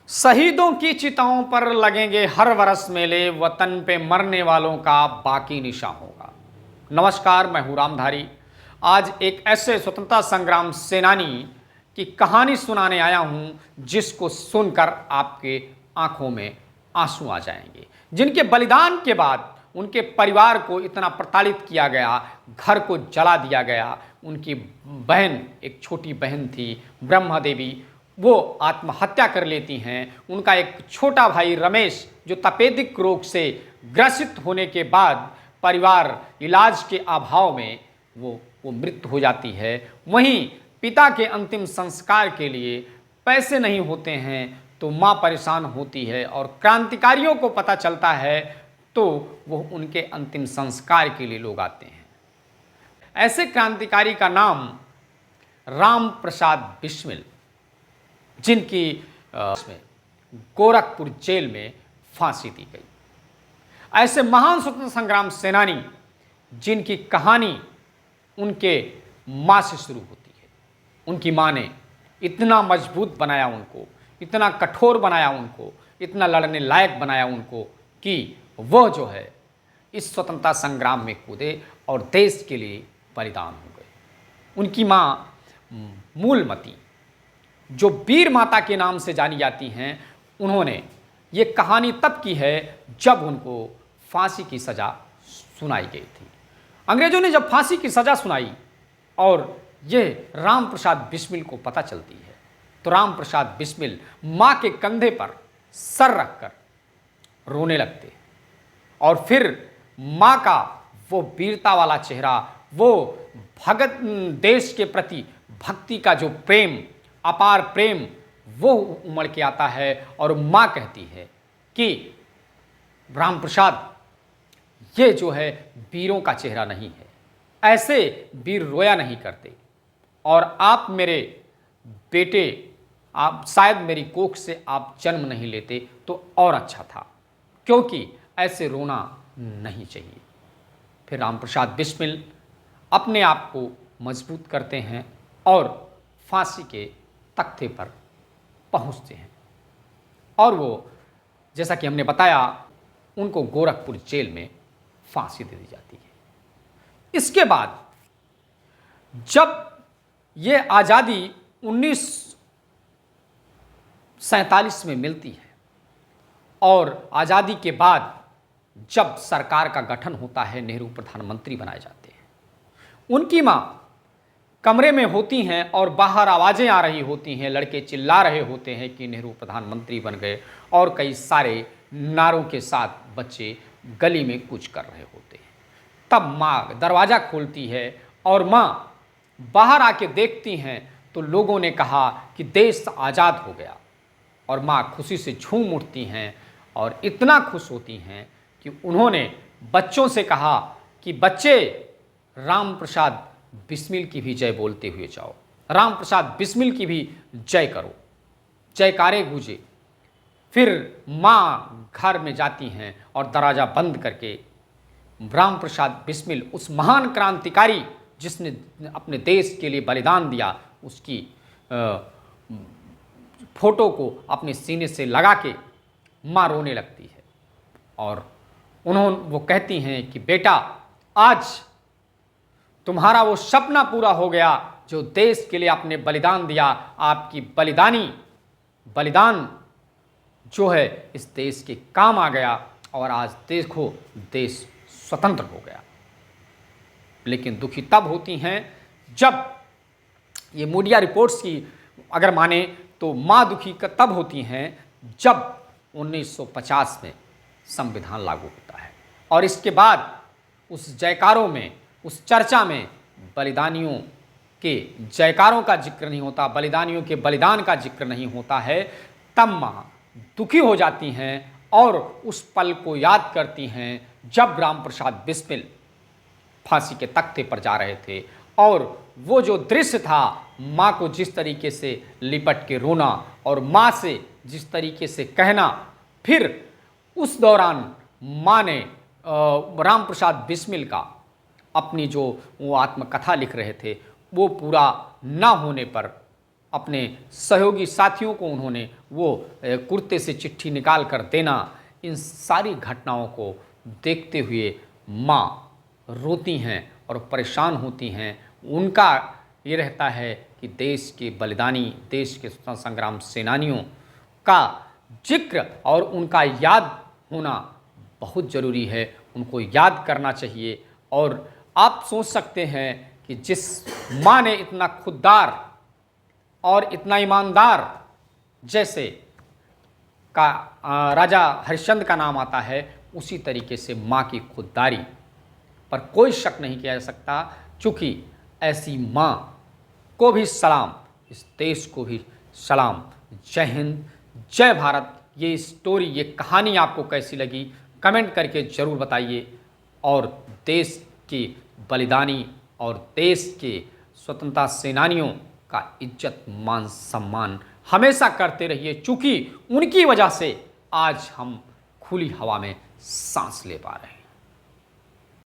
शहीदों की चिताओं पर लगेंगे हर वर्ष मेले, वतन पे मरने वालों का बाकी निशान होगा। नमस्कार, मैं हूं रामधारी। आज एक ऐसे स्वतंत्रता संग्राम सेनानी की कहानी सुनाने आया हूं जिसको सुनकर आपके आंखों में आंसू आ जाएंगे, जिनके बलिदान के बाद उनके परिवार को इतना प्रताड़ित किया गया, घर को जला दिया गया। उनकी बहन, एक छोटी बहन थी ब्रह्मा देवी, वो आत्महत्या कर लेती हैं। उनका एक छोटा भाई रमेश, जो तपेदिक रोग से ग्रसित होने के बाद परिवार इलाज के अभाव में वो मृत्यु हो जाती है। वहीं पिता के अंतिम संस्कार के लिए पैसे नहीं होते हैं तो माँ परेशान होती है, और क्रांतिकारियों को पता चलता है तो वो उनके अंतिम संस्कार के लिए लोग आते हैं। ऐसे क्रांतिकारी का नाम राम प्रसाद बिस्मिल, जिनकी गोरखपुर जेल में फांसी दी गई। ऐसे महान स्वतंत्रता संग्राम सेनानी जिनकी कहानी उनके माँ से शुरू होती है। उनकी माँ ने इतना मजबूत बनाया उनको, इतना कठोर बनाया उनको, इतना लड़ने लायक बनाया उनको कि वह जो है इस स्वतंत्रता संग्राम में कूदे और देश के लिए बलिदान हो गए। उनकी माँ मूलमती, जो वीर माता के नाम से जानी जाती हैं, उन्होंने ये कहानी तब की है जब उनको फांसी की सज़ा सुनाई गई थी। अंग्रेज़ों ने जब फांसी की सज़ा सुनाई और ये राम प्रसाद बिस्मिल को पता चलती है, तो राम प्रसाद बिस्मिल माँ के कंधे पर सर रखकर रोने लगते, और फिर माँ का वो वीरता वाला चेहरा, वो भगत देश के प्रति भक्ति का जो प्रेम, अपार प्रेम, वो उमड़ के आता है। और माँ कहती है कि राम प्रसाद, ये जो है वीरों का चेहरा नहीं है, ऐसे वीर रोया नहीं करते, और आप मेरे बेटे, आप शायद मेरी कोख से आप जन्म नहीं लेते तो और अच्छा था, क्योंकि ऐसे रोना नहीं चाहिए। फिर राम प्रसाद बिस्मिल अपने आप को मजबूत करते हैं और फांसी के तख्ते पर पहुंचते हैं, और वो, जैसा कि हमने बताया, उनको गोरखपुर जेल में फांसी दे दी जाती है। इसके बाद जब ये आज़ादी 1947 में मिलती है, और आज़ादी के बाद जब सरकार का गठन होता है, नेहरू प्रधानमंत्री बनाए जाते हैं, उनकी माँ कमरे में होती हैं और बाहर आवाज़ें आ रही होती हैं, लड़के चिल्ला रहे होते हैं कि नेहरू प्रधानमंत्री बन गए, और कई सारे नारों के साथ बच्चे गली में कूच कर रहे होते हैं। तब माँ दरवाज़ा खोलती है और माँ बाहर आके देखती हैं, तो लोगों ने कहा कि देश आज़ाद हो गया, और माँ खुशी से झूम उठती हैं और इतना खुश होती हैं कि उन्होंने बच्चों से कहा कि बच्चे, राम प्रसाद बिस्मिल की भी जय बोलते हुए जाओ, राम प्रसाद बिस्मिल की भी जय करो, जयकारे गूंजे। फिर माँ घर में जाती हैं और दरवाज़ा बंद करके राम प्रसाद बिस्मिल, उस महान क्रांतिकारी जिसने अपने देश के लिए बलिदान दिया, उसकी फोटो को अपने सीने से लगा के माँ रोने लगती है, और वो कहती हैं कि बेटा, आज तुम्हारा वो सपना पूरा हो गया जो देश के लिए आपने बलिदान दिया। आपकी बलिदान जो है इस देश के काम आ गया, और आज देखो, देश स्वतंत्र हो गया। लेकिन दुखी तब होती हैं जब, ये मीडिया रिपोर्ट्स की अगर माने तो, माँ दुखी तब होती हैं जब 1950 में संविधान लागू होता है, और इसके बाद उस जयकारों में, उस चर्चा में बलिदानियों के जयकारों का जिक्र नहीं होता, बलिदानियों के बलिदान का जिक्र नहीं होता है। तब माँ दुखी हो जाती हैं और उस पल को याद करती हैं जब राम प्रसाद बिस्मिल फांसी के तख्ते पर जा रहे थे, और वो जो दृश्य था, माँ को जिस तरीके से लिपट के रोना और माँ से जिस तरीके से कहना, फिर उस दौरान माँ ने राम प्रसाद बिस्मिल का अपनी जो वो आत्मकथा लिख रहे थे, वो पूरा ना होने पर अपने सहयोगी साथियों को उन्होंने वो कुर्ते से चिट्ठी निकाल कर देना, इन सारी घटनाओं को देखते हुए माँ रोती हैं और परेशान होती हैं। उनका ये रहता है कि देश के बलिदानी, देश के स्वतंत्रता संग्राम सेनानियों का जिक्र और उनका याद होना बहुत ज़रूरी है, उनको याद करना चाहिए। और आप सोच सकते हैं कि जिस माँ ने इतना खुददार और इतना ईमानदार, जैसे का राजा हरिश्चंद्र का नाम आता है, उसी तरीके से माँ की खुददारी पर कोई शक नहीं किया जा सकता। चूँकि ऐसी माँ को भी सलाम, इस देश को भी सलाम। जय हिंद, जय भारत। ये स्टोरी, ये कहानी आपको कैसी लगी कमेंट करके ज़रूर बताइए। और देश के बलिदानी और देश के स्वतंत्रता सेनानियों का इज्जत मान सम्मान हमेशा करते रहिए, चूँकि उनकी वजह से आज हम खुली हवा में सांस ले पा रहे हैं।